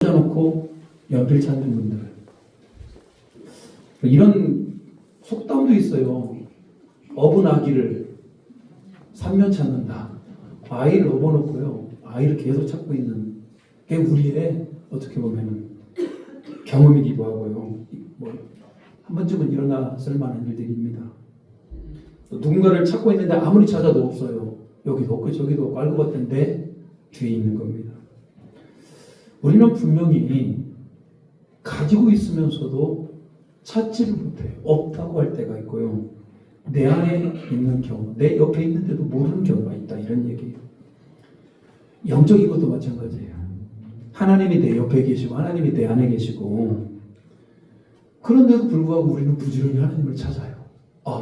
찾아놓고 연필 찾는 분들. 이런 속담도 있어요. 어분 아기를 3년 찾는다. 아이를 업어놓고요. 아이를 계속 찾고 있는 게 우리의 어떻게 보면 경험이기도 하고요. 한 번쯤은 일어났을 만한 일들입니다. 누군가를 찾고 있는데 아무리 찾아도 없어요. 여기도 없고 저기도 없고 알고 봤던데 뒤에 있는 겁니다. 우리는 분명히 가지고 있으면서도 찾지를 못해요. 없다고 할 때가 있고요. 내 안에 있는 경우, 내 옆에 있는데도 모르는 경우가 있다. 이런 얘기예요. 영적인 것도 마찬가지예요. 하나님이 내 옆에 계시고 하나님이 내 안에 계시고 그런데도 불구하고 우리는 부지런히 하나님을 찾아요.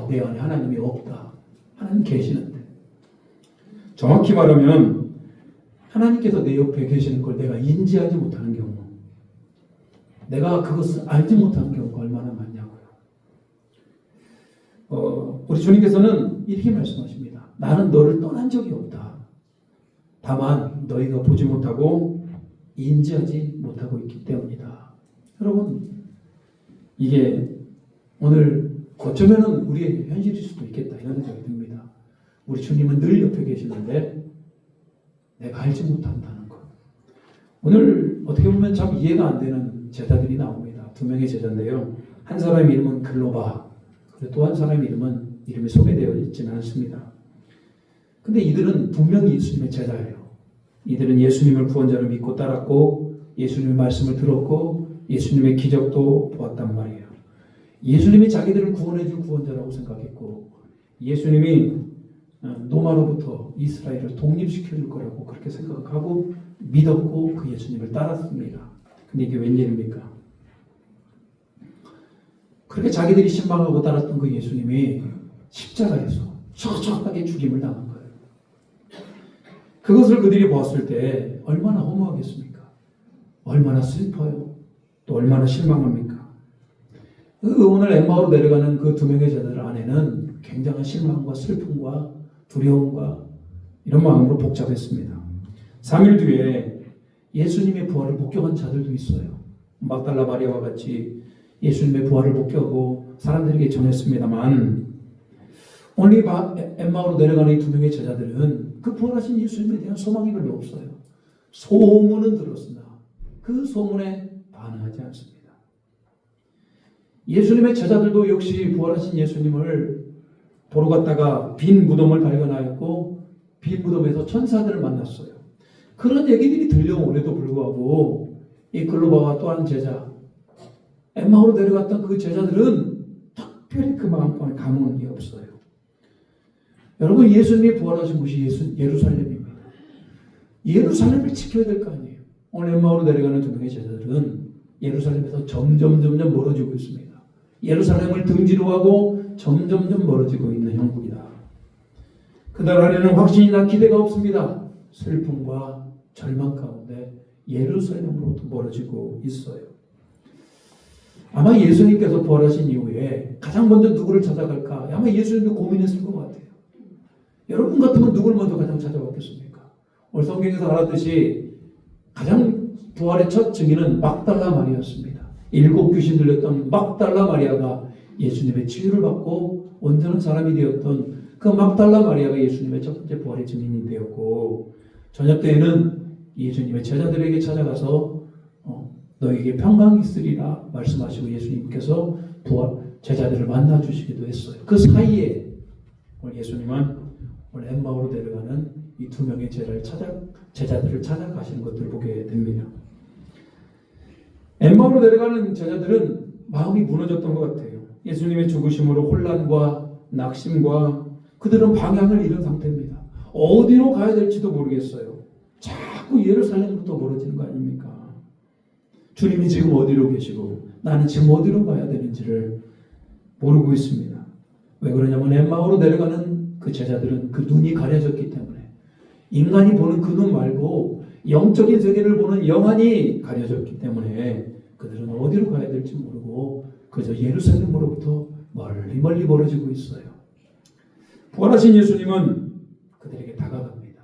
내 안에 하나님이 없다. 하나님 계시는데. 정확히 말하면 하나님께서 내 옆에 계시는 걸 내가 인지하지 못하는 경우, 내가 그것을 알지 못하는 경우가 얼마나 많냐고요. 우리 주님께서는 이렇게 말씀하십니다. 나는 너를 떠난 적이 없다. 다만 너희가 보지 못하고 인지하지 못하고 있기 때문이다. 여러분, 이게 오늘 어쩌면은 우리의 현실일 수도 있겠다 이런 생각이 듭니다. 우리 주님은 늘 옆에 계시는데 내가 알지 못한다는 것. 오늘 어떻게 보면 참 이해가 안 되는 제자들이 나옵니다. 두 명의 제자인데요. 한 사람의 이름은 글로바, 그리고 또 한 사람의 이름이 소개되어 있지는 않습니다. 근데 이들은 분명히 예수님의 제자예요. 이들은 예수님을 구원자로 믿고 따랐고 예수님의 말씀을 들었고 예수님의 기적도 보았단 말이에요. 예수님이 자기들을 구원해 줄 구원자라고 생각했고 예수님이 로마로부터 이스라엘을 독립시켜 줄 거라고 그렇게 생각하고 믿었고 그 예수님을 따랐습니다. 근데 이게 웬일입니까? 그렇게 자기들이 신방하고 따랐던 그 예수님이 십자가에서 처참하게 죽임을 당한 거예요. 그것을 그들이 보았을 때 얼마나 허무하겠습니까? 얼마나 슬퍼요. 또 얼마나 실망합니까? 오늘 엠마오로 내려가는 그 두 명의 제자들 안에는 굉장한 실망과 슬픔과 두려움과 이런 마음으로 복잡했습니다. 3일 뒤에 예수님의 부활을 목격한 자들도 있어요. 막달라 마리아와 같이 예수님의 부활을 목격하고 사람들에게 전했습니다만 오늘 엠마오로 내려가는 이 두 명의 제자들은 그 부활하신 예수님에 대한 소망이 별로 없어요. 소문은 들었으나 그 소문에 반응하지 않습니다. 예수님의 제자들도 역시 부활하신 예수님을 보러 갔다가 빈 무덤을 발견하였고 빈 무덤에서 천사들을 만났어요. 그런 얘기들이 들려오는데도 불구하고 이 글로바와 또 한 제자 엠마오로 내려갔던 그 제자들은 특별히 그 마음에 감흥이 없어요. 여러분, 예수님이 부활하신 곳이 예루살렘입니다. 예루살렘을 지켜야 될 거 아니에요. 오늘 엠마오로 내려가는 두 명의 제자들은 예루살렘에서 점점 멀어지고 있습니다. 예루살렘을 등지로 하고 점점 멀어지고 있는 형국이다. 그날 안에는 확신이나 기대가 없습니다. 슬픔과 절망 가운데 예루살렘으로부터 멀어지고 있어요. 아마 예수님께서 부활하신 이후에 가장 먼저 누구를 찾아갈까? 아마 예수님도 고민했을 것 같아요. 여러분 같으면 누굴 먼저 가장 찾아봤겠습니까? 오늘 성경에서 알았듯이 가장 부활의 첫 증인은 막달라 마리아였습니다. 7 귀신 들렸던 막달라 마리아가 예수님의 치유를 받고 온전한 사람이 되었던 그 막달라 마리아가 예수님의 첫 번째 부활의 증인이 되었고 저녁 때에는 예수님의 제자들에게 찾아가서 너에게 평강이 있으리라 말씀하시고 예수님께서 제자들을 만나 주시기도 했어요. 그 사이에 오늘 예수님은 오늘 엠마오로 내려가는 이 두 명의 제자들을 찾아가시는 것들을 보게 됩니다. 엠마오로 내려가는 제자들은 마음이 무너졌던 것 같아요. 예수님의 죽으심으로 혼란과 낙심과 그들은 방향을 잃은 상태입니다. 어디로 가야 될지도 모르겠어요. 자꾸 예루살렘부터 멀어지는 거 아닙니까? 주님이 지금 어디로 계시고 나는 지금 어디로 가야 되는지를 모르고 있습니다. 왜 그러냐면 엠마오로 내려가는 그 제자들은 그 눈이 가려졌기 때문에 인간이 보는 그 눈 말고 영적인 세계를 보는 영안이 가려졌기 때문에 그들은 어디로 가야 될지 모르고 그저 예루살렘으로부터 멀리 멀어지고 있어요. 부활하신 예수님은 그들에게 다가갑니다.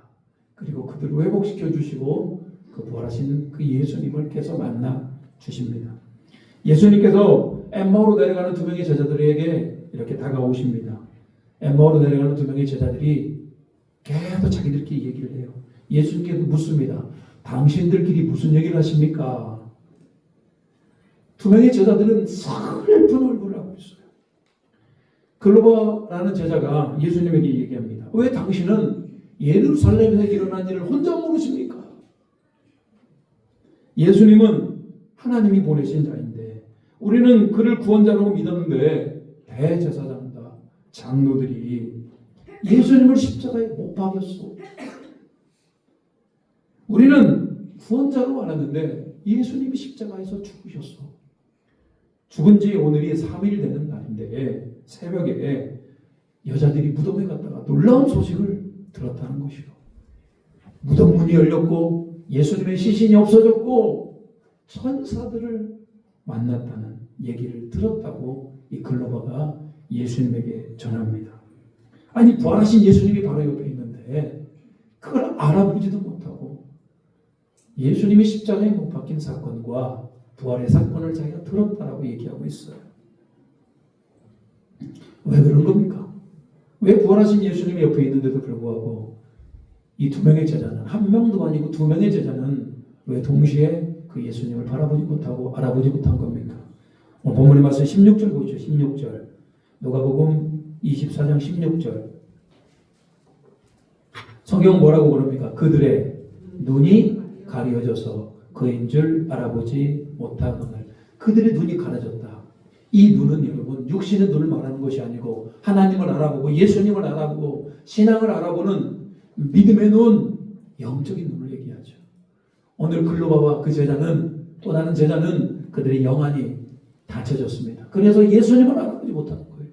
그리고 그들을 회복시켜 주시고 그 부활하신 그 예수님을 계속 만나 주십니다. 예수님께서 엠마오로 내려가는 두 명의 제자들에게 이렇게 다가오십니다. 엠마오로 내려가는 두 명의 제자들이 계속 자기들끼리 얘기를 해요. 예수님께서 묻습니다. 당신들끼리 무슨 얘기를 하십니까? 두 명의 제자들은 슬픈 얼굴을 하고 있어요. 글로바라는 제자가 예수님에게 얘기합니다. 왜 당신은 예루살렘에서 일어난 일을 혼자 모르십니까? 예수님은 하나님이 보내신 자인데 우리는 그를 구원자라고 믿었는데 대제사장과 장로들이 예수님을 십자가에 못 박였어. 우리는 구원자로 알았는데 예수님이 십자가에서 죽으셨어. 죽은 지 오늘이 3일 되는 날인데 새벽에 여자들이 무덤에 갔다가 놀라운 소식을 들었다는 것이요. 무덤 문이 열렸고 예수님의 시신이 없어졌고 천사들을 만났다는 얘기를 들었다고 이 글로바가 예수님에게 전합니다. 아니 부활하신 예수님이 바로 옆에 있는데 그걸 알아보지도 못하고 예수님이 십자가에 못 박힌 사건과 부활의 사건을 자기가 들었다라고 얘기하고 있어요. 왜 그런 겁니까? 왜 부활하신 예수님이 옆에 있는데도 불구하고 이 두 명의 제자는 한 명도 아니고 두 명의 제자는 왜 동시에 그 예수님을 바라보지 못하고 알아보지 못한 겁니까? 오늘 본문의 말씀 16절 보시죠. 16절 누가복음 24장 16절 성경은 뭐라고 그럽니까? 그들의 눈이 가려져서 그인 줄 알아보지 못하거늘. 그들의 눈이 가려졌다. 이 눈은 여러분 육신의 눈을 말하는 것이 아니고 하나님을 알아보고 예수님을 알아보고 신앙을 알아보는 믿음의 눈, 영적인 눈을 얘기하죠. 오늘 글로바와 그 제자는 또 다른 제자는 그들의 영안이 닫혀졌습니다. 그래서 예수님을 알아보지 못하는 거예요.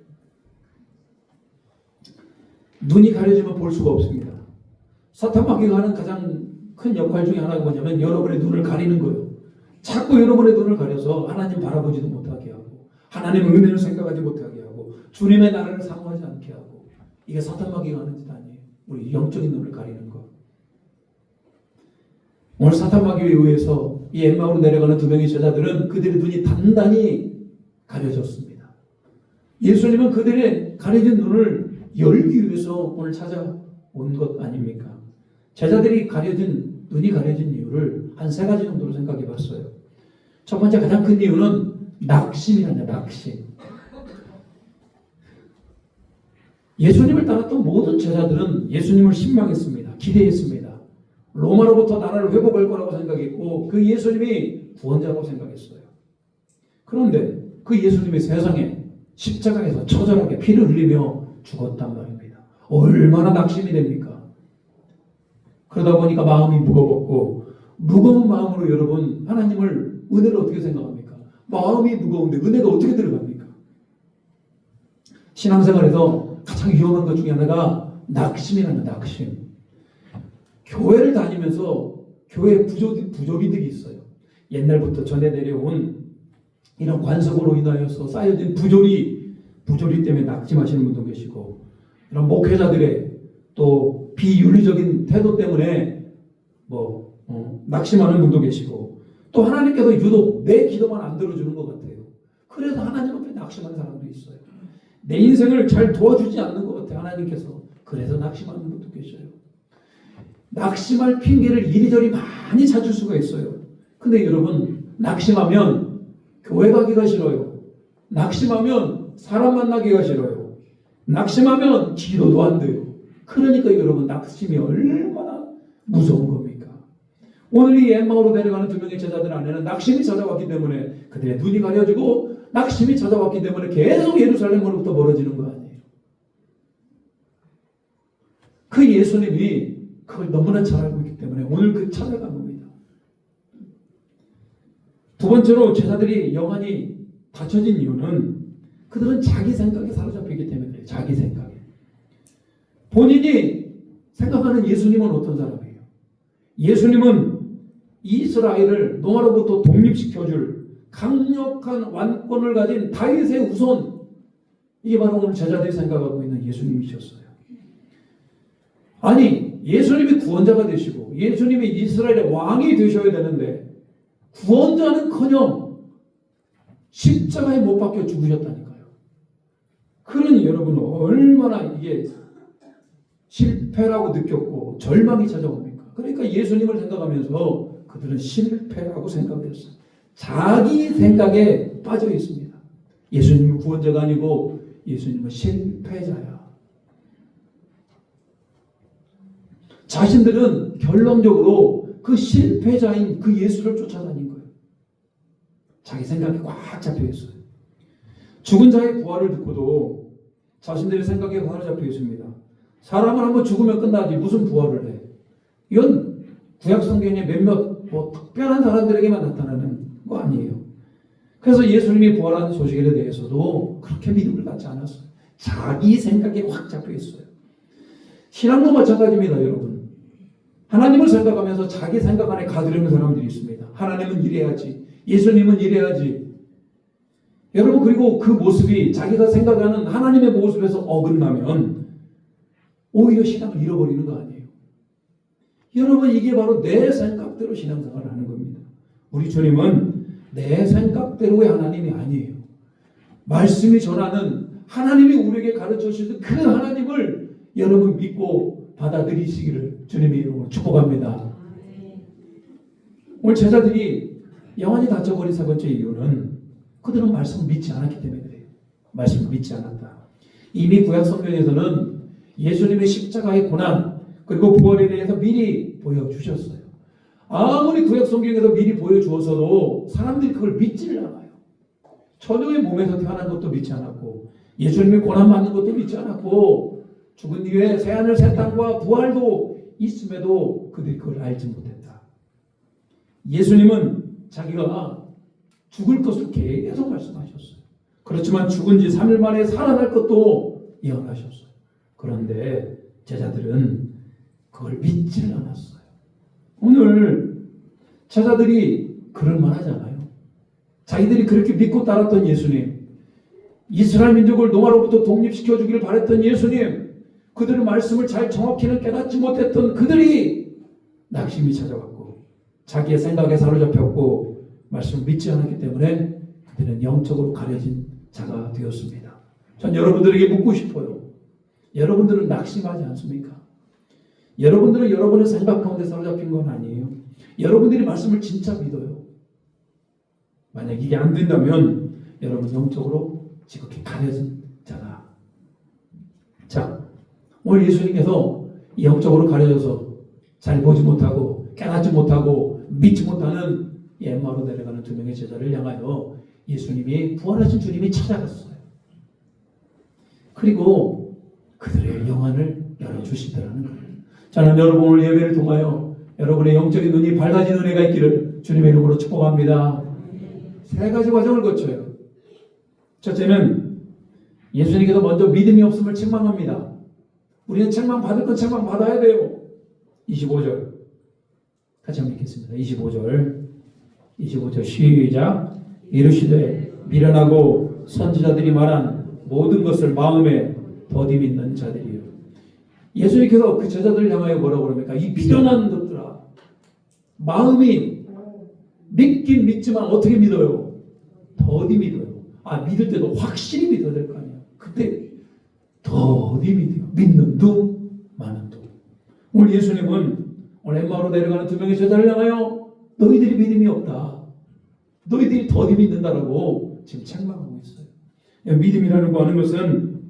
눈이 가려지면 볼 수가 없습니다. 사탄 마귀가 하는 가장 큰 역할 중에 하나가 뭐냐면 여러분의 눈을 가리는 거예요. 자꾸 여러분의 눈을 가려서 하나님 바라보지도 못하게 하고 하나님의 은혜를 생각하지 못하게 하고 주님의 나라를 사모하지 않게 하고 이게 사탄 마귀가 하는 짓 아니에요. 우리 영적인 눈을 가리는 거. 오늘 사탄 마귀에 의해서 이 엠마오로 내려가는 두 명의 제자들은 그들의 눈이 단단히 가려졌습니다. 예수님은 그들의 가려진 눈을 열기 위해서 오늘 찾아온 것 아닙니까? 제자들이 눈이 가려진 이유를 한 세 가지 정도로 생각해 봤어요. 첫 번째 가장 큰 이유는 낙심이란다. 낙심. 예수님을 따랐던 모든 제자들은 예수님을 신망했습니다. 기대했습니다. 로마로부터 나라를 회복할 거라고 생각했고 그 예수님이 구원자라고 생각했어요. 그런데 그 예수님이 세상에 십자가에서 처절하게 피를 흘리며 죽었단 말입니다. 얼마나 낙심이 됩니까? 그러다 보니까 마음이 무거웠고 무거운 마음으로 여러분 하나님을 은혜를 어떻게 생각합니까? 마음이 무거운데 은혜가 어떻게 들어갑니까? 신앙생활에서 가장 위험한 것 중에 하나가 낙심이라는 낙심. 교회를 다니면서 교회 부조리들이 있어요. 옛날부터 전해 내려온 이런 관습으로 인하여서 쌓여진 부조리 때문에 낙심하시는 분도 계시고 이런 목회자들의 또 비윤리적인 태도 때문에 낙심하는 분도 계시고 또 하나님께서 유독 내 기도만 안 들어주는 것 같아요. 그래서 하나님 앞에 낙심하는 사람도 있어요. 내 인생을 잘 도와주지 않는 것 같아요. 하나님께서. 그래서 낙심하는 분도 계셔요. 낙심할 핑계를 이리저리 많이 찾을 수가 있어요. 근데 여러분 낙심하면 교회 가기가 싫어요. 낙심하면 사람 만나기가 싫어요. 낙심하면 기도도 안 돼요. 그러니까 여러분 낙심이 얼마나 무서운 겁니까? 오늘 이 엠마오로 내려가는 두 명의 제자들 안에는 낙심이 찾아왔기 때문에 그들의 눈이 가려지고 낙심이 찾아왔기 때문에 계속 예루살렘으로부터 멀어지는 거 아니에요. 그 예수님이 그걸 너무나 잘 알고 있기 때문에 오늘 그 찾아간 겁니다. 두 번째로 제자들이 영안이 닫혀진 이유는 그들은 자기 생각에 사로잡히기 때문에 그래요. 자기 생각에. 본인이 생각하는 예수님은 어떤 사람이에요? 예수님은 이스라엘을 노마로부터 독립시켜줄 강력한 왕권을 가진 다윗의 후손. 이게 바로 오늘 제자들이 생각하고 있는 예수님이셨어요. 아니 예수님이 구원자가 되시고 예수님이 이스라엘의 왕이 되셔야 되는데 구원자는커녕 십자가에 못 박혀 죽으셨다니까요. 그러니 여러분 얼마나 이게 실패라고 느꼈고 절망이 찾아옵니까? 그러니까 예수님을 생각하면서 그들은 실패라고 생각했어요. 자기 생각에 빠져 있습니다. 예수님은 구원자가 아니고 예수님은 실패자야. 자신들은 결론적으로 그 실패자인 그 예수를 쫓아다닌 거예요. 자기 생각에 꽉 잡혀 있어요. 죽은 자의 부활을 듣고도 자신들의 생각에 사로잡혀 있습니다. 사람은 한번 죽으면 끝나지 무슨 부활을 해. 이건 구약 성경에 몇몇 특별한 사람들에게만 나타나는 거 아니에요. 그래서 예수님이 부활하는 소식에 대해서도 그렇게 믿음을 갖지 않았어요. 자기 생각에 확 잡혀 있어요. 신앙도 마찬가지입니다, 여러분. 하나님을 생각하면서 자기 생각 안에 가두려는 사람들이 있습니다. 하나님은 이래야지, 예수님은 이래야지. 여러분, 그리고 그 모습이 자기가 생각하는 하나님의 모습에서 어긋나면 오히려 신앙을 잃어버리는 거 아니에요. 여러분, 이게 바로 내 생각대로 신앙생활을 하는 겁니다. 우리 주님은 내 생각대로의 하나님이 아니에요. 말씀이 전하는 하나님이 우리에게 가르쳐 주신 그 하나님을 여러분 믿고 받아들이시기를 주님의 이름으로 축복합니다. 오늘 제자들이 영원히 닫혀버린 세 번째 이유는 그들은 말씀을 믿지 않았기 때문에 그래요. 말씀을 믿지 않았다. 이미 구약 성경에서는 예수님의 십자가의 고난 그리고 부활에 대해서 미리 보여주셨어요. 아무리 구약 성경에서 미리 보여주어서도 사람들이 그걸 믿지를 않아요. 처녀의 몸에서 태어난 것도 믿지 않았고 예수님이 고난받는 것도 믿지 않았고 죽은 뒤에 새하늘 새 땅과 부활도 있음에도 그들이 그걸 알지 못했다. 예수님은 자기가 죽을 것을 계속 말씀하셨어요. 그렇지만 죽은 지 3일 만에 살아날 것도 예언하셨어요. 그런데 제자들은 그걸 믿지를 않았어요. 오늘 제자들이 그럴만하잖아요. 자기들이 그렇게 믿고 따랐던 예수님, 이스라엘 민족을 노아로부터 독립시켜 주기를 바랬던 예수님, 그들의 말씀을 잘 정확히는 깨닫지 못했던 그들이 낙심이 찾아왔고 자기의 생각에 사로잡혔고 말씀을 믿지 않았기 때문에 그들은 영적으로 가려진 자가 되었습니다. 전 여러분들에게 묻고 싶어요. 여러분들은 낙심하지 않습니까? 여러분들은 여러분의 생각 가운데 사로잡힌 건 아니에요. 여러분들이 말씀을 진짜 믿어요. 만약 이게 안 된다면 여러분 영적으로 지극히 가려진 자다. 자, 오늘 예수님께서 영적으로 가려져서 잘 보지 못하고 깨닫지 못하고 믿지 못하는 엠마오로 내려가는 두 명의 제자를 향하여 예수님이 부활하신 주님이 찾아갔어요. 그리고 그들의 영안을 열어주시더라는 거예요. 저는 여러분 오늘 예배를 통하여 여러분의 영적인 눈이 밝아진 은혜가 있기를 주님의 이름으로 축복합니다. 세 가지 과정을 거쳐요. 첫째는 예수님께서 먼저 믿음이 없음을 책망합니다. 우리는 책망받을 건 책망받아야 돼요. 25절 같이 한번 읽겠습니다. 25절 시작. 이르시되 미련하고 선지자들이 말한 모든 것을 마음에 더디 믿는 자들이요. 예수님께서 그 제자들을 향하여 뭐라고 그럽니까? 이 미련한 것들아, 마음이 믿긴 믿지만 어떻게 믿어요? 더디 믿어요. 믿을 때도 확실히 믿어야 될 거 아니에요. 그때 더디 믿어요. 믿는 둥 마는 둥. 오늘 예수님은 오늘 엠마오로 내려가는 두 명의 제자를 향하여 너희들이 믿음이 없다, 너희들이 더디 믿는다라고 지금 책망하고 있어요. 믿음이라는 거 하는 것은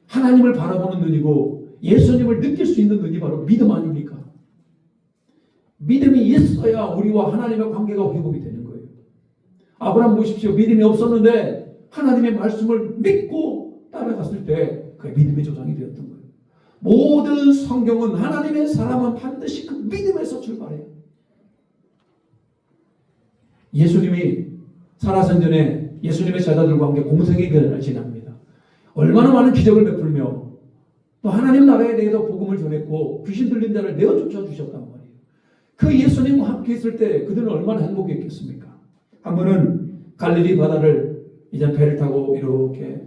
하나님을 바라보는 눈이고 예수님을 느낄 수 있는 눈이 바로 믿음 아닙니까? 믿음이 있어야 우리와 하나님의 관계가 회복이 되는 거예요. 아브라함 보십시오. 믿음이 없었는데 하나님의 말씀을 믿고 따라갔을 때 그게 믿음의 조상이 되었던 거예요. 모든 성경은 하나님의 사람은 반드시 그 믿음에서 출발해요. 예수님이 살아생전에 예수님의 제자들과 함께 공생의 기간을 지납니다. 얼마나 많은 기적을 베풀며 또 하나님 나라에 대해서 복음을 전했고 귀신 들린 자를 내어쫓아 주셨단 말이에요. 그 예수님과 함께 있을 때 그들은 얼마나 행복했겠습니까? 한 번은 갈릴리 바다를 이제 배를 타고 이렇게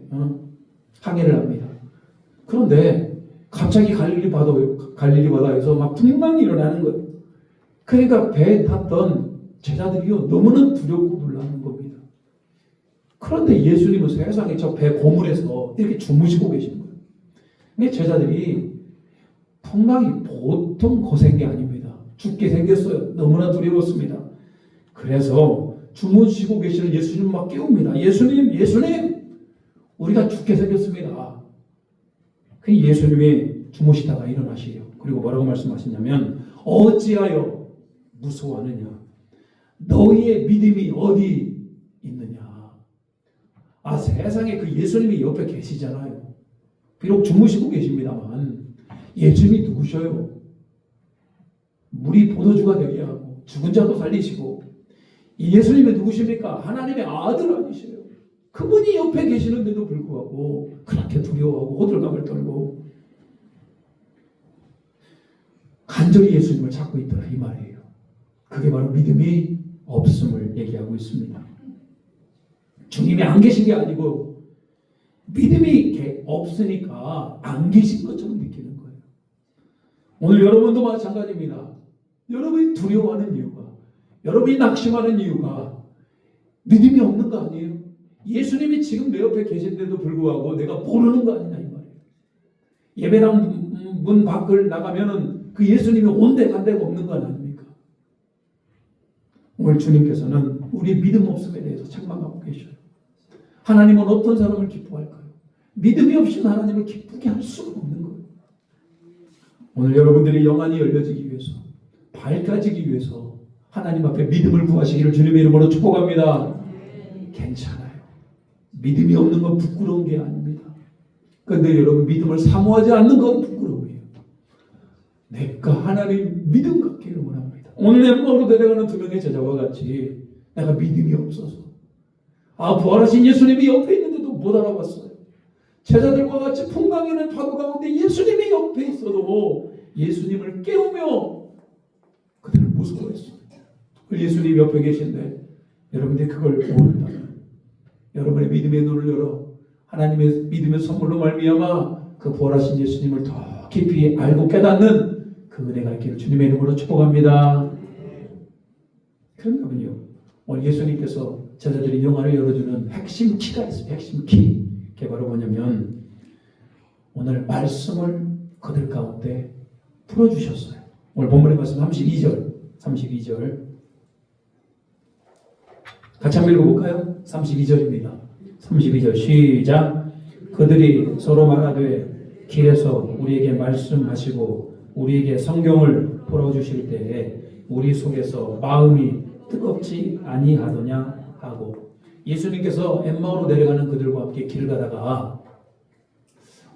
항해를 합니다. 그런데 갑자기 갈릴리 바다에서 막 풍랑이 일어나는 거예요. 그러니까 배에 탔던 제자들이요 너무나 두렵고 놀라는 겁니다. 그런데 예수님은 세상에 저 배 고물에서 이렇게 주무시고 계신 거예요. 근데 제자들이 풍랑이 보통 거센 게 아닙니다. 죽게 생겼어요. 너무나 두려웠습니다. 그래서 주무시고 계시는 예수님 막 깨웁니다. 예수님, 예수님, 우리가 죽게 생겼습니다. 그 예수님이 주무시다가 일어나시요. 그리고 뭐라고 말씀하시냐면 어찌하여 무서워하느냐? 너희의 믿음이 어디 있느냐? 아, 세상에 그 예수님이 옆에 계시잖아요. 비록 주무시고 계십니다만 예수님이 누구셔요? 물이 포도주가 되게 하고 죽은 자도 살리시고 이 예수님이 누구십니까? 하나님의 아들 아니세요? 그분이 옆에 계시는데도 불구하고 그렇게 두려워하고 호들갑을 떨고 간절히 예수님을 찾고 있더라 이 말이에요. 그게 바로 믿음이 없음을 얘기하고 있습니다. 주님이 안 계신 게 아니고 믿음이 없으니까 안 계신 것처럼 느끼는 거예요. 오늘 여러분도 마찬가지입니다. 여러분이 두려워하는 이유가, 여러분이 낙심하는 이유가 믿음이 없는 거 아니에요? 예수님이 지금 내 옆에 계신데도 불구하고 내가 모르는 거 아니냐 이 말이에요. 예배당 문 밖을 나가면은 그 예수님이 온데 간데가 없는 건 아닙니까? 오늘 주님께서는 우리 믿음 없음에 대해서 책망하고 계셔요. 하나님은 어떤 사람을 기뻐할까요? 믿음이 없이는 하나님을 기쁘게 할 수가 없는 거예요. 오늘 여러분들이 영안이 열려지기 위해서, 밝아지기 위해서 하나님 앞에 믿음을 구하시기를 주님의 이름으로 축복합니다. 괜찮아요. 믿음이 없는 건 부끄러운 게 아닙니다. 그런데 여러분 믿음을 사모하지 않는 건 부끄러움이에요. 내가 하나님 믿음 갖기를 원합니다. 오늘 엠마오로 내려가는 두 명의 제자와 같이 내가 믿음이 없어서 부활하신 예수님이 옆에 있는데도 못 알아봤어요. 제자들과 같이 풍랑이는 파도 가운데 예수님이 옆에 있어도 예수님을 깨우며 그들은 무서워했어요. 예수님이 옆에 계신데 여러분들이 그걸 모른다면 여러분의 믿음의 눈을 열어 하나님의 믿음의 선물로 말미암아 그 부활하신 예수님을 더 깊이 알고 깨닫는 그 은혜가 있기를 주님의 이름으로 축복합니다. 그런가군요. 오늘 예수님께서 제자들이 영안을 열어주는 핵심 키가 있어요. 핵심 키. 그게 바로 뭐냐면 오늘 말씀을 그들 가운데 풀어주셨어요. 오늘 본문의 말씀 32절 같이 한번 읽어볼까요? 32절입니다. 32절 시작. 그들이 서로 말하되 길에서 우리에게 말씀하시고 우리에게 성경을 풀어주실 때에 우리 속에서 마음이 뜨겁지 아니하더냐 하고 예수님께서 엠마오로 내려가는 그들과 함께 길을 가다가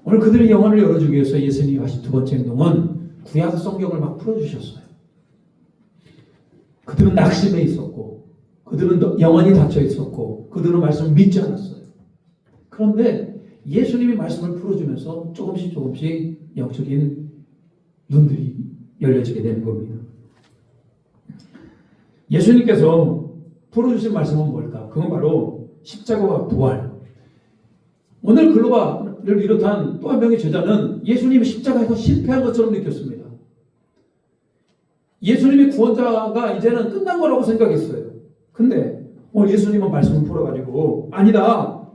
오늘 그들의 영혼을 열어주기 위해서 예수님이 하신 두 번째 행동은 구약 성경을 막 풀어주셨어요. 그들은 낙심해 있었고 그들은 영혼이 닫혀 있었고 그들은 말씀을 믿지 않았어요. 그런데 예수님이 말씀을 풀어주면서 조금씩 영적인 눈들이 열려지게 되는 겁니다. 예수님께서 풀어주신 말씀은 뭘까? 그건 바로 십자가와 부활. 오늘 글로바를 비롯한 또 한 명의 제자는 예수님이 십자가에서 실패한 것처럼 느꼈습니다. 예수님이 구원자가 이제는 끝난 거라고 생각했어요. 근데 오늘 예수님은 말씀을 풀어가지고 아니다.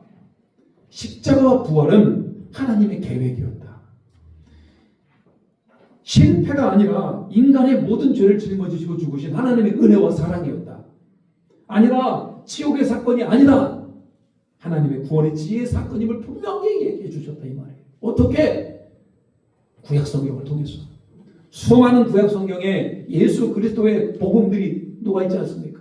십자가와 부활은 하나님의 계획이었다. 실패가 아니라 인간의 모든 죄를 짊어지시고 죽으신 하나님의 은혜와 사랑이었다. 아니라 지옥의 사건이 아니다. 하나님의 구원의 지혜의 사건임을 분명히 얘기해 주셨다 이 말이에요. 어떻게? 구약 성경을 통해서. 수많은 구약 성경에 예수 그리스도의 복음들이 녹아있지 않습니까?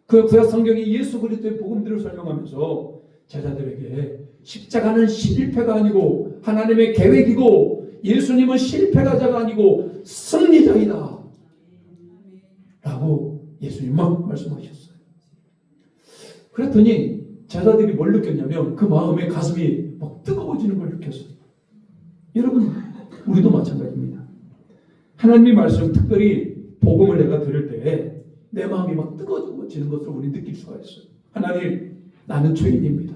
그 구약 성경이 예수 그리스도의 복음들을 설명하면서 제자들에게 십자가는 실패가 아니고 하나님의 계획이고 예수님은 실패자가 아니고 승리자이다 라고 예수님 막 말씀하셨어요. 그랬더니 제자들이 뭘 느꼈냐면 그 마음에 가슴이 막 뜨거워지는 걸 느꼈어요. 여러분 우리도 마찬가지입니다. 하나님의 말씀 특별히 복음을 내가 들을 때 내 마음이 막 뜨거워지는 것을 우리 느낄 수가 있어요. 하나님 나는 죄인입니다.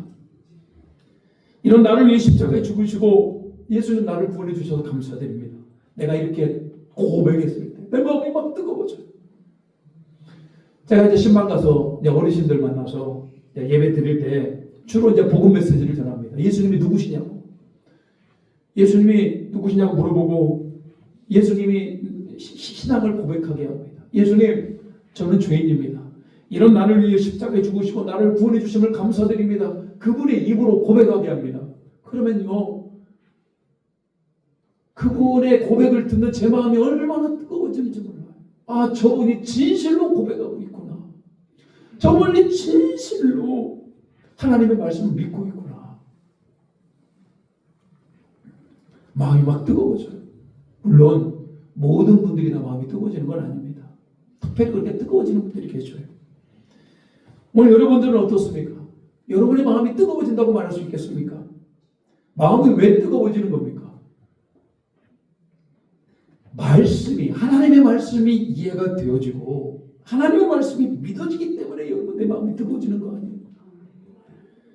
이런 나를 위해 십자가에 죽으시고 예수님 나를 구원해 주셔서 감사드립니다. 내가 이렇게 고백했을 때 내 마음이 막 뜨거워져요. 제가 이제 신방 가서 이제 어르신들 만나서 이제 예배 드릴 때 주로 이제 복음 메시지를 전합니다. 예수님이 누구시냐고. 예수님이 누구시냐고 물어보고 예수님이 신앙을 고백하게 합니다. 예수님, 저는 죄인입니다. 이런 나를 위해 십자가에 죽으시고 나를 구원해 주심을 감사드립니다. 그분의 입으로 고백하게 합니다. 그러면요, 그분의 고백을 듣는 제 마음이 얼마나 뜨거워지는지 몰라요. 아, 저분이 진실로 고백하고 있구나. 저분이 진실로 하나님의 말씀을 믿고 있구나. 마음이 막 뜨거워져요. 물론 모든 분들이 다 마음이 뜨거워지는 건 아닙니다. 특별히 그렇게 뜨거워지는 분들이 계셔요. 오늘 여러분들은 어떻습니까? 여러분의 마음이 뜨거워진다고 말할 수 있겠습니까? 마음이 왜 뜨거워지는 겁니까? 말씀이, 하나님의 말씀이 이해가 되어지고 하나님의 말씀이 믿어지기 때문에 여러분의 마음이 뜨거워지는 거 아니에요?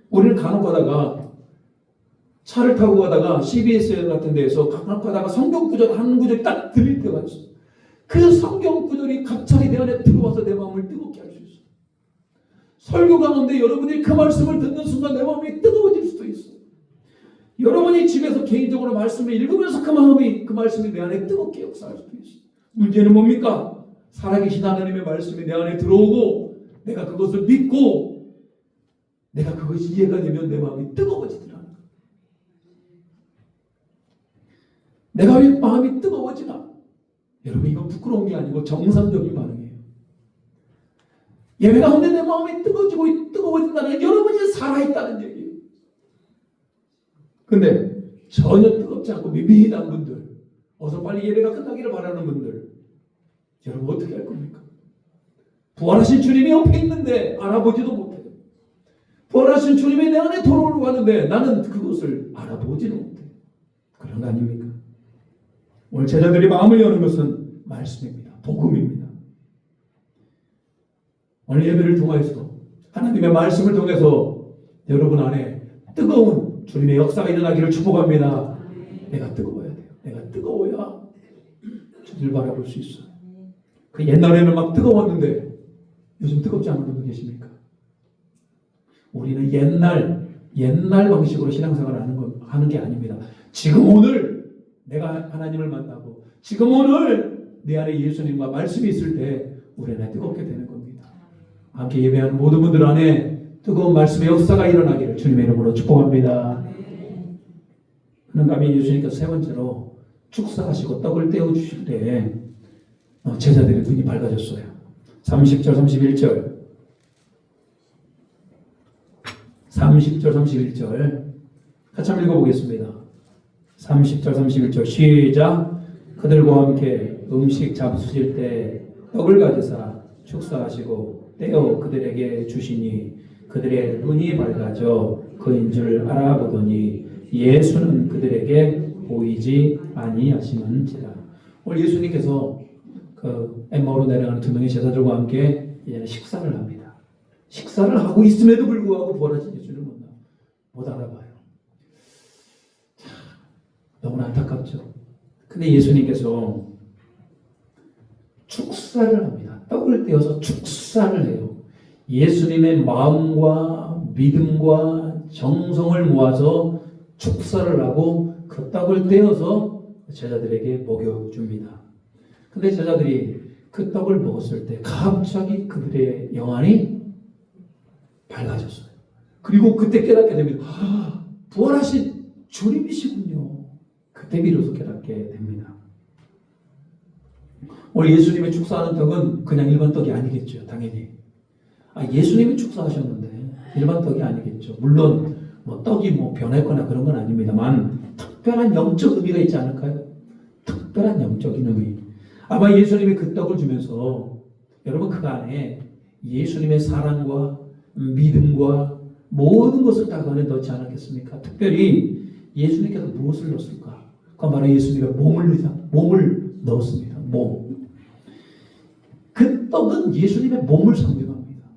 우리는 간혹 가다가 차를 타고 가다가 CBS 같은 데에서 간혹 가다가 성경 구절 한 구절이 딱 들릴 때가 있어요. 그 성경 구절이 갑자기 내 안에 들어와서 내 마음을 뜨겁게 할 수 있어요. 설교 가운데 여러분이 그 말씀을 듣는 순간 내 마음이 뜨거워질 수도 있어요. 여러분이 집에서 개인적으로 말씀을 읽으면서 그 말씀이 내 안에 뜨겁게 역사할 수도 있어요. 문제는 뭡니까? 살아계신 하나님의 말씀이 내 안에 들어오고 내가 그것을 믿고 내가 그것이 이해가 되면 내 마음이 뜨거워지더라. 내가 왜 마음이 뜨거워지나? 여러분, 이건 부끄러운 게 아니고 정상적인 반응이에요. 예배 가운데 내 마음이 뜨거워진다는 여러분이 살아있다는 얘기예요. 근데 전혀 뜨겁지 않고 미미한 분들, 어서 빨리 예배가 끝나기를 바라는 분들, 여러분 어떻게 할 겁니까? 부활하신 주님이 옆에 있는데 알아보지도 못해요. 부활하신 주님이 내 안에 돌아오려고 하는데 나는 그것을 알아보지도 못해요. 그런 거 아닙니까? 오늘 제자들이 마음을 여는 것은 말씀입니다. 복음입니다. 오늘 예배를 통해서 하나님의 말씀을 통해서 여러분 안에 뜨거운 주님의 역사가 일어나기를 축복합니다. 내가 뜨거워야 돼요. 내가 뜨거워야 주님을 바라볼 수 있어요. 그 옛날에는 막 뜨거웠는데 요즘 뜨겁지 않은 분도 계십니까? 우리는 옛날 방식으로 신앙생활을 하는 게 아닙니다. 지금 오늘 내가 하나님을 만나고 지금 오늘 내 안에 예수님과 말씀이 있을 때 우리 안에 뜨겁게 되는 겁니다. 함께 예배하는 모든 분들 안에 뜨거운 말씀의 역사가 일어나기를 주님의 이름으로 축복합니다. 그런가 예수님께서 세 번째로 축사하시고 떡을 떼어주실 때 제자들의 눈이 밝아졌어요. 30절 31절 30절 31절 같이 한번 읽어보겠습니다. 30절 31절 시작. 그들과 함께 음식 잡수실 때 떡을 가져사 축사하시고 떼어 그들에게 주시니 그들의 눈이 밝아져 그인 줄 알아보더니 예수는 그들에게 보이지 아니하시는지라. 오늘 예수님께서 그 엠마오로 내려가는 두 명의 제자들과 함께 이제 식사를 합니다. 식사를 하고 있음에도 불구하고 부활하신 예수를 못 알아봐요. 참, 너무나 안타깝죠. 근데 예수님께서 축사를 합니다. 떡을 떼어서 축사를 해요. 예수님의 마음과 믿음과 정성을 모아서 축사를 하고 그 떡을 떼어서 제자들에게 먹여줍니다. 근데 제자들이 그 떡을 먹었을 때 갑자기 그들의 영안이 밝아졌어요. 그리고 그때 깨닫게 됩니다. 부활하신 주님이시군요. 그때 비로소 깨닫게 됩니다. 오늘 예수님의 축사하는 떡은 그냥 일반 떡이 아니겠죠. 당연히. 예수님이 축사하셨는데 일반 떡이 아니겠죠. 물론 떡이 변했거나 그런 건 아닙니다만 특별한 영적 의미가 있지 않을까요? 특별한 영적인 의미. 아마 예수님이 그 떡을 주면서 여러분 그 안에 예수님의 사랑과 믿음과 모든 것을 다 그 안에 넣지 않았겠습니까? 특별히 예수님께서 무엇을 넣었을까? 그건 바로 예수님의 몸을 넣었습니다. 몸. 그 떡은 예수님의 몸을 상징합니다.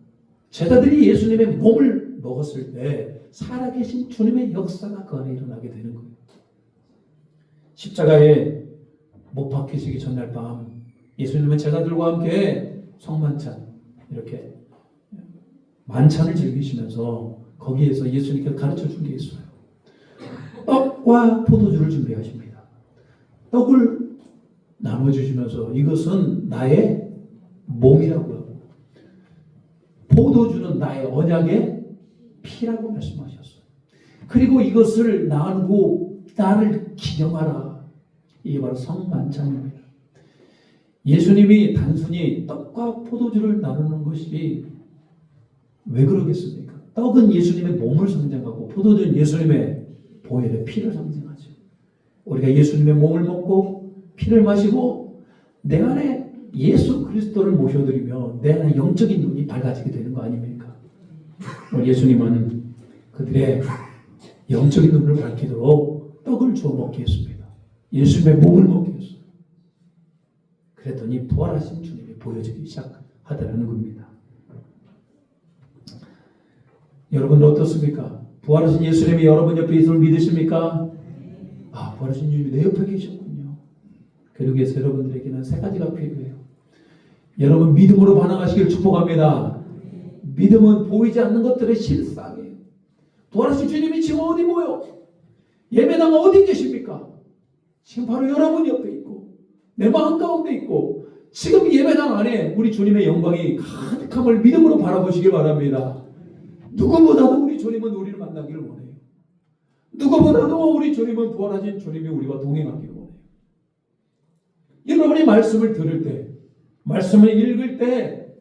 제자들이 예수님의 몸을 먹었을 때 살아계신 주님의 역사가 그 안에 일어나게 되는 거예요. 십자가에 못 박히시기 전날 밤 예수님은 제자들과 함께 성만찬 이렇게 만찬을 즐기시면서 거기에서 예수님께서 가르쳐 준 게 있어요. 떡과 포도주를 준비하십니다. 떡을 나눠주시면서 이것은 나의 몸이라고 하고 포도주는 나의 언약의 피라고 말씀하셨어요. 그리고 이것을 나누고 나를 기념하라. 이게 바로 성만찬입니다. 예수님이 단순히 떡과 포도주를 나누는 것이 왜 그러겠습니까? 떡은 예수님의 몸을 상징하고 포도주는 예수님의 보혈의 피를 상징하죠. 우리가 예수님의 몸을 먹고 피를 마시고 내 안에 예수 그리스도를 모셔드리며 내 안에 영적인 눈이 밝아지게 되는 거 아닙니까? 오늘 예수님은 그들의 영적인 눈을 밝히도록 떡을 주어 먹게 했습니다. 예수님의 몸을 먹게 했어요. 그랬더니 부활하신 주님이 보여지기 시작하더라는 겁니다. 여러분 어떻습니까? 부활하신 예수님이 여러분 옆에 있음을 믿으십니까? 아, 부활하신 주님이 내 옆에 계셨군요. 그러기 위해서 여러분들에게는 세 가지가 필요해요. 여러분 믿음으로 반응하시길 축복합니다. 믿음은 보이지 않는 것들의 실상이에요. 부활하신 주님이 지금 어디 모여? 예배당 어디 계십니까? 지금 바로 여러분 옆에 있고 내 마음 가운데 있고 지금 예배당 안에 우리 주님의 영광이 가득함을 믿음으로 바라보시기 바랍니다. 누구보다도 우리 주님은 우리를 만나기를 원해요. 누구보다도 우리 주님은 부활하신 주님이 우리와 동행하기를 원해요. 여러분이 말씀을 들을 때, 말씀을 읽을 때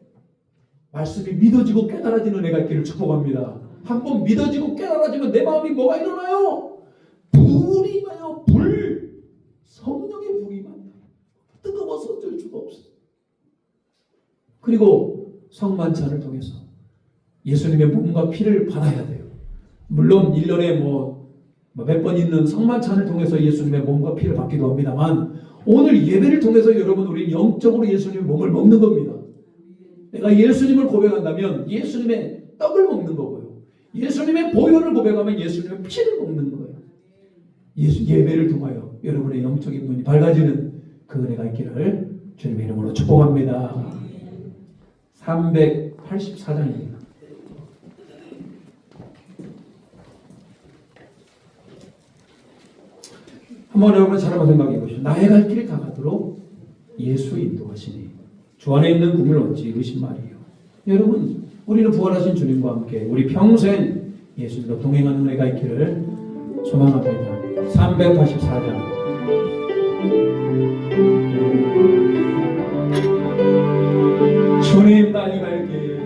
말씀이 믿어지고 깨달아지는 은혜가 있기를 축복합니다. 한번 믿어지고 깨달아지면 내 마음이 뭐가 일어나요? 불이 나요. 불. 성령의 불이 만나요. 뜨거워서 어쩔 수가 없어요. 그리고 성만찬을 통해서 예수님의 몸과 피를 받아야 돼요. 물론 1년에 몇 번 있는 성만찬을 통해서 예수님의 몸과 피를 받기도 합니다만 오늘 예배를 통해서 여러분 우리는 영적으로 예수님의 몸을 먹는 겁니다. 내가 예수님을 고백한다면 예수님의 떡을 먹는 거고요. 예수님의 보혈을 고백하면 예수님의 피를 먹는 거예요. 예배를 통하여 여러분의 영적인 눈이 밝아지는 그 은혜가 있기를 주님의 이름으로 축복합니다. 384장입니다. 한번 여러분 사람을 생각해 보시오. 나의 갈 길을 가가도록 예수 인도하시니 주 안에 있는 꿈을 얻지 의심 말이에요. 여러분 우리는 부활하신 주님과 함께 우리 평생 예수님과 동행하는 은혜가 있기를 소망합니다. 384장 주님 나의 갈 길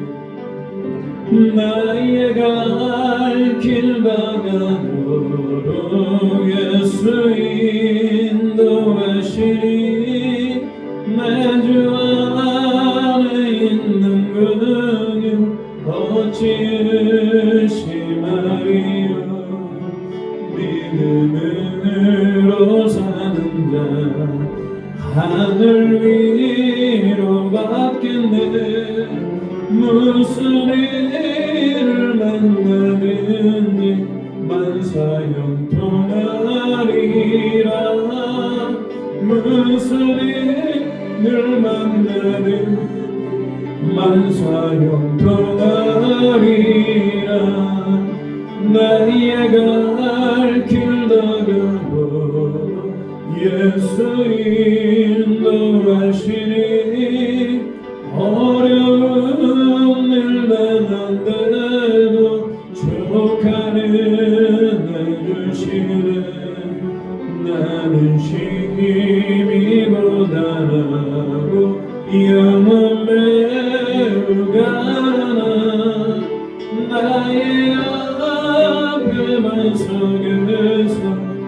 나의 갈 길 가가도록 예수 인도하시니 내 주 안에 있는 근육 어찌 의심하리요. 믿음으로 사는 자 하늘 위로 받겠네. 무슨 일을 만나든지 만사형통하리라. 무슨 일을 만나든 만사형통하리라. 나의 갈 길 다가고 예수 인도하시니 어려운 일 당한데도 축복하는 해주시네. 나는 힘이 고단하고 영혼 매우 가난하. 나의 앞에만 속에서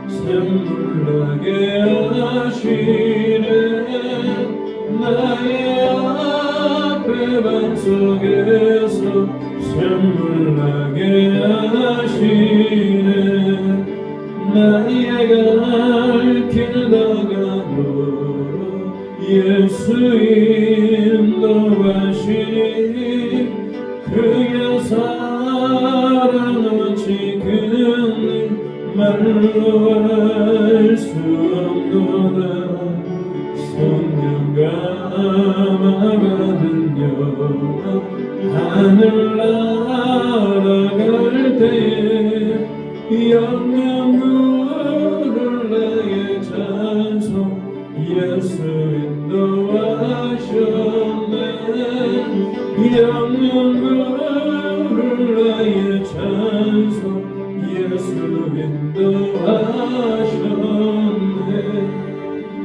샘물 나게 하시네. 나의 앞에만 속에서 샘물 나게 하시네. 나의 갈 길 다가도록 예수 인도하시니 그의 사랑 어찌 그는 말로 할 수 없노라. 성령 감화 받은 여 하늘나라 갈 때에 영영부를 나의 찬송 예수 인도하셨네 영영부를 나의 찬송 예수 인도하셨네.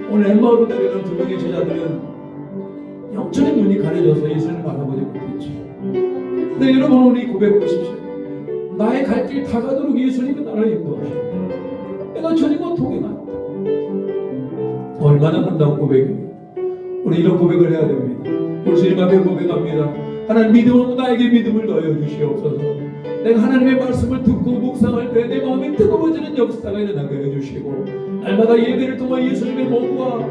오늘 엠마오로 내려간 두 명의 제자들은 영적인 눈이 가려져서 예수를 바라보지 못했죠. 근데 여러분 오늘 이 고백 보십시오. 나의 갈 길 다 가도록 예수님은 나를 인도하셨다. 내가 주님과 동행한다. 얼마나 아름다운 고백이에요. 우리 이런 고백을 해야 됩니다. 우리 주님 앞에 고백합니다. 하나님 믿음으로 나에게 믿음을 더하여 주시옵소서. 내가 하나님의 말씀을 듣고 묵상할 때 내 마음이 뜨거워지는 역사가 일어나게 해주시고 날마다 예배를 통해 예수님의 몸과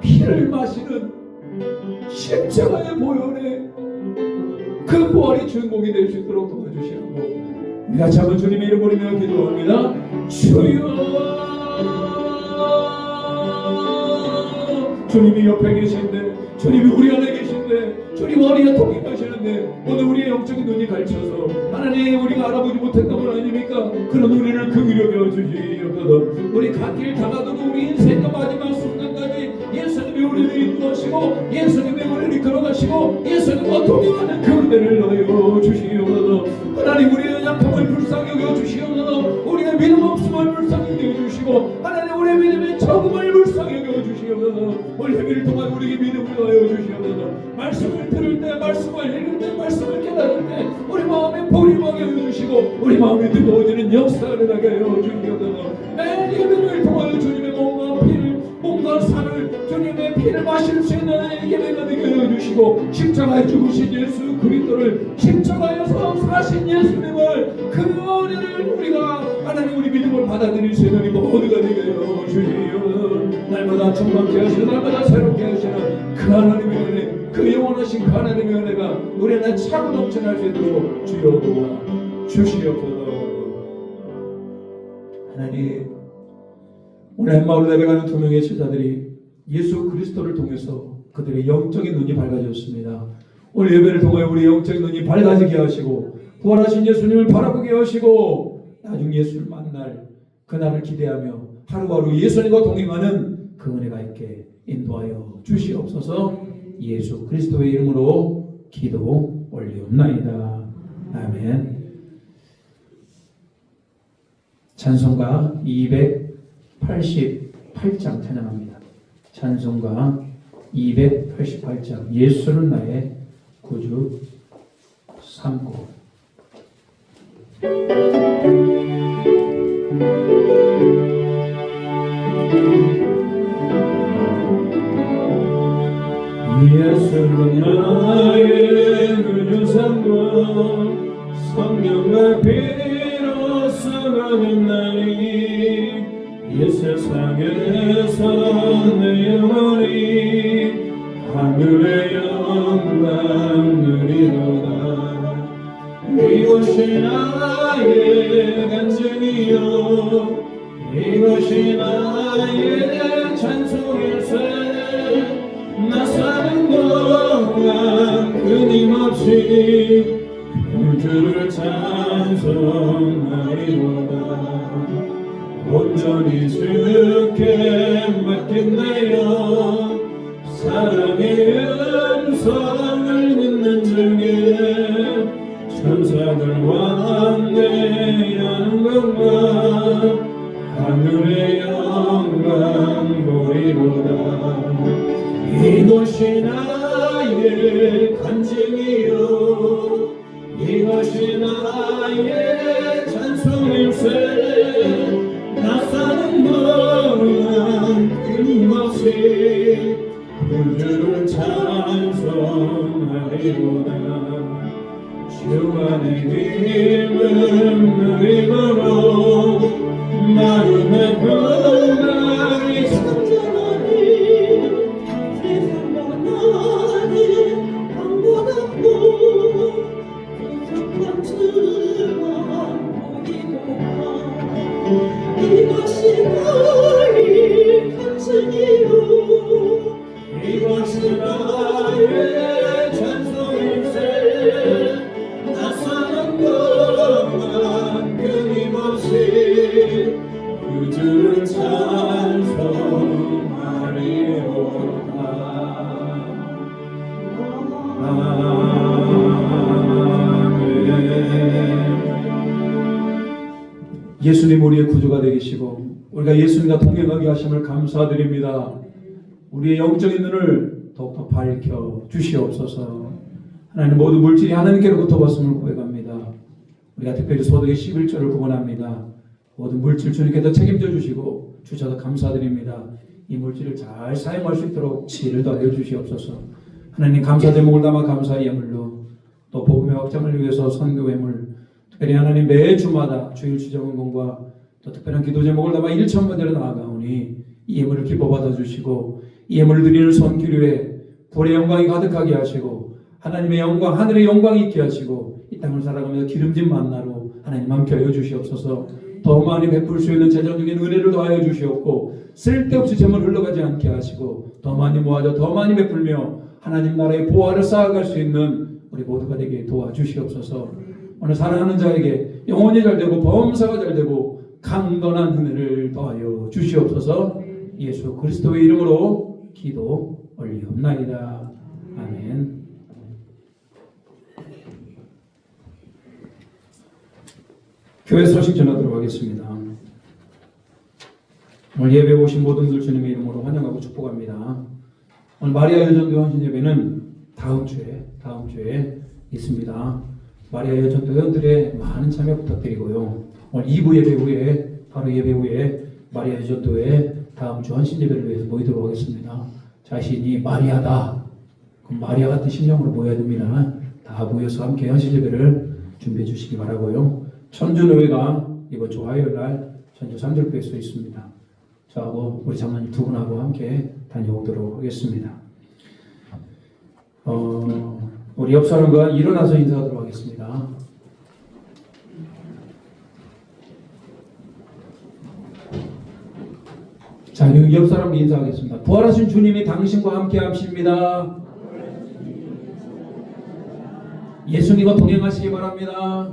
피를 마시는 십자가의 보혈의 그 부활의 주인공이 될 수 있도록 도와주시고 우리 같이 한번 주님의 이름 부르며 기도합니다. 주여. 주님이 옆에 계신데 주님이 우리 안에 계신데 주님 우리가 동행하시는데 오늘 우리의 영적인 눈이 갇혀서 하나님 우리가 알아보지 못했던 건 아닙니까? 그런 우리를 긍휼히 여겨주시옵소서. 우리 갈 길 다 가도 우리 인생의 마지막 순간까지 예수님이 우리를 인도하시고 예수님이 우리를 이끌어가시고 예수님과 동행하는 그 은혜를 넣어 주시옵소서. 하나님 우리의 약함을 불쌍히 여겨주시옵소서. 우리의 믿음 없음을 불쌍히 여겨주시고 하나님 우리의 믿음의 적음을 불쌍히 여겨주시옵소서. 오늘 예배를 통한 우리에게 믿음을 넣어 주시옵소서. 말씀을 들을 때 말씀을 읽을 때 말씀을 깨달을 때 우리 마음에 볼이 먹여 주시고 우리 마음이 뜨거워지는 역사를 일어나게 하여 주시옵소서. 매일 예배를 통하여 주님의 몸과 피를 몸과 살을 주님의 피를 마실 수 있는 예배가 되게 하여 주시고 십자가에 죽으신 예수 그리스도를 십자가에서 사신 예수님을 그 은혜를 우리가 하나님 우리 믿음을 받아들일 수 있는 모두가 되게 하여 주시옵소서. 날마다 충만케 하시는 날마다 새롭게 하시는 그 하나님의 은혜 그 영원하신 그 하나님의 은혜가 우리 안에 차고 넘쳐날 수 있도록 주여 도와 주시옵소서. 하나님 오늘 엠마오로 내려가는 두 명의 제자들이 예수 그리스도를 통해서 그들의 영적인 눈이 밝아졌습니다. 오늘 예배를 통해 우리 영적인 눈이 밝아지게 하시고 부활하신 예수님을 바라보게 하시고 나중 예수를 만날 그날을 기대하며 하루하루 예수님과 동행하는 그 은혜가 있게 인도하여 주시옵소서. 예수 그리스도의 이름으로 기도 올리옵나이다. 아멘. 찬송가 288장 찬양합니다. 찬송가 288장 예수는 나의 구주 삼고 예수는 나의 구주 삼고 성령과 피로 쓰는 날이 이 세상에서 내 영혼이 하늘의 영광 누리로다. 이것이 나의 간증이요 이것이 나의 찬송일세. 나 사는 동안 끊임없이 주를 찬송하리로다. 온전히 주께 맡긴다여 사랑의 음성을 듣는 중에 천사들 왕래하는 것과 하늘의 영광 보이로다. 이것이 나의 간증이요 이것이 나의 찬송일세. 나 사는 동안 끊임없이 구주를 찬송하리로다. 주 안에 힘은 누리므로 마음의 평강이 참전하니 세상 만나는 방보답고 구속한 주만 보이도다. 이것이 나의 간증이요 이것이 나의 찬송 예수님 우리의 구주가 되시고 우리가 예수님과 동행하게 하심을 감사드립니다. 우리의 영적인 눈을 더욱더 밝혀 주시옵소서. 하나님 모든 물질이 하나님께로부터 왔음을 고백합니다. 우리가 특별히 소득의 11조를 구원합니다. 모든 물질 주님께서 책임져 주시고 주셔서 감사드립니다. 이 물질을 잘 사용할 수 있도록 지혜를 더하여 주시옵소서. 하나님 감사 제목을 담아 감사의 예물로 또 복음의 확장을 위해서 선교 예물, 특별히 하나님 매 주마다 주일 주정은공과 또 특별한 기도 제목을 담아 1,000번대로 나아가오니 이 예물을 기뻐 받아 주시고 이 예물을 드리는 손길에 불의 영광이 가득하게 하시고 하나님의 영광, 하늘의 영광이 있게 하시고 이 땅을 살아가면서 기름진 만나로 하나님 함께 하여 주시옵소서. 더 많이 베풀 수 있는 재정 중에 은혜를 더하여 주시옵고 쓸데없이 재물 흘러가지 않게 하시고 더 많이 모아져 더 많이 베풀며 하나님 나라의 보화를 쌓아갈 수 있는 우리 모두가 되게 도와주시옵소서. 오늘 사랑하는 자에게 영혼이 잘되고 범사가 잘되고 강건한 은혜를 더하여 주시옵소서. 예수 그리스도의 이름으로 기도 올리옵나이다. 아멘. 교회 소식 전하도록 하겠습니다. 오늘 예배 오신 모든 들 주님의 이름으로 환영하고 축복합니다. 오늘 마리아 여전도 헌신 예배는 다음 주에 있습니다. 마리아 여전도 회원들의 많은 참여 부탁드리고요. 오늘 2부 예배 후에 바로 예배 후에 마리아 여전도의 다음 주 헌신 예배를 위해서 모이도록 하겠습니다. 자신이 마리아다. 그럼 마리아 같은 심령으로 모여야 됩니다. 다 모여서 함께 헌신 예배를 준비해 주시기 바라고요. 천주노회가 이번 주 화요일 날 천주 산들교회에서 있습니다. 저하고 우리 장로님 두 분하고 함께 다녀오도록 하겠습니다. 우리 옆 사람과 일어나서 인사하도록 하겠습니다. 자, 그리고 옆 사람 인사하겠습니다. 부활하신 주님이 당신과 함께 하십니다. 예수님과 동행하시기 바랍니다.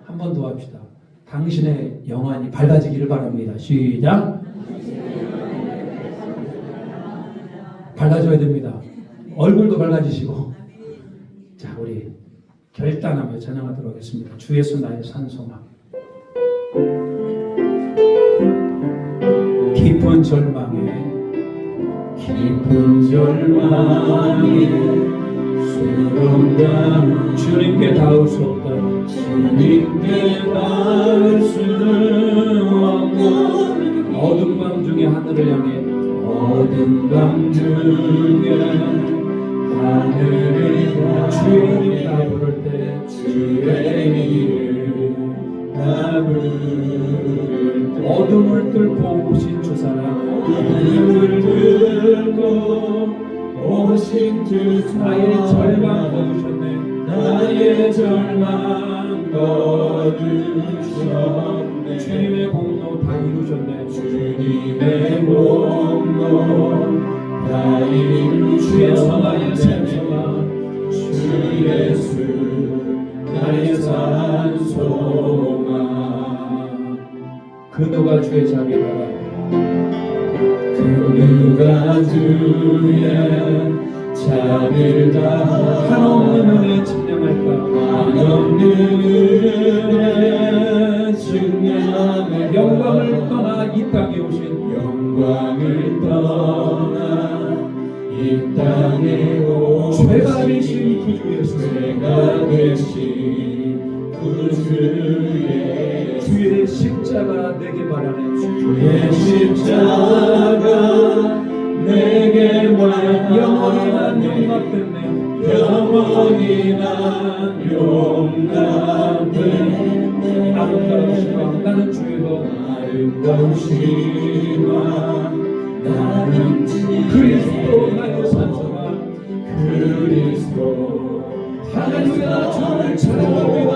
한 번 더 합시다. 당신의 영안이 밝아지기를 바랍니다. 시작. 밝아져야 됩니다. 얼굴도 밝아지시고. 자, 우리 결단하며 찬양하도록 하겠습니다. 주 예수 나의 산소망. 깊은 절망에 수렁과 주님께 닿을 수 없다. 주님께 닿을 수는 없고 어둠 밤 중에 하늘을 향해 어둠 밤 중에 하늘을 향해 주의 이름 나 부를 때 주의 이름 나 부를 때 어둠을 뚫고 오신 주 사랑 어둠을 뚫고 오신 주 나의 절망 거두셨네. 나의 절망 거두셨네. 주님의 공로 다 이루셨네. 주님의 공로 다 이루셨네. 주 예수 나의 산소망 주 예수 나의 산소망 그 누가 주의 자비라 그 누가 주의 자비를 다 한없는 은혜 증명할까 한없는 은혜 증명하며 영광을 떠나 이 땅에 오신 영광을 떠나 이 땅에 오신 죄가 되신 구주 예수 죄가 되신 구주의 주의 십자가 내게 말하네 주의 십자가 내게 말하네 영원히 난 용납됐네 영원히 난 용납됐네 아름다우시마 나는 주의 것 아름다우시마 나는 그리스도 나의 산소망 그리스도 할렐루야 주를 찬양합니다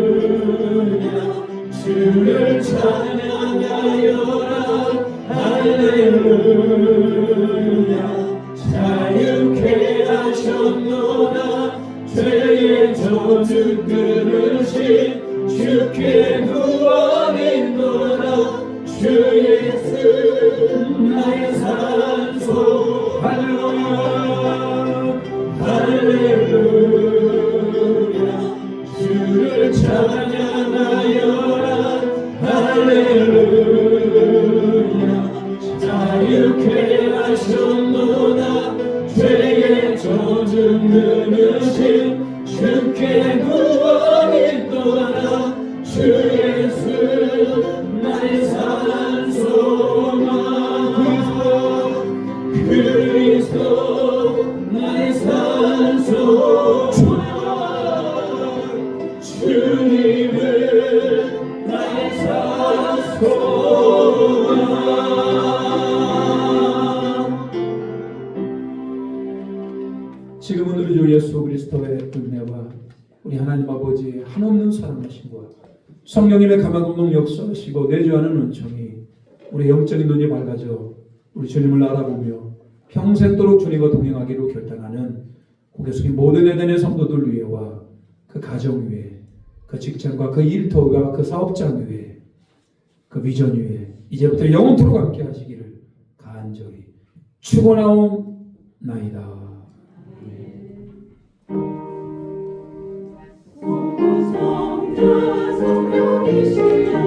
할렐루야 주를 찬양하여라 할렐루야 자유케 하셨노라 죄의 저주 끊으신 주께 구원했노라 주 예수 나의 산소 할렐루야 할렐루야 주신 주께 구원이 또 하나 주 예수 나의 산 소망 그리스도 나의 산 소망 주님을 나의 산 소망 지금은 우리 주 예수 그리스도의 은혜와 우리 하나님 아버지의 한없는 사랑하심과 성령님의 가망없는 역사하시고 내주하는 은총이 우리 영적인 눈이 밝아져 우리 주님을 알아보며 평생도록 주님과 동행하기로 결단하는 고개 숙인 모든 에덴의 성도들 위에와 그 가정 위에 그 직장과 그 일터가 그 사업장 위에 그 비전 위에 이제부터 영원토록 함께 하시기를 간절히 축원하옵나이다. 성자 성령이시여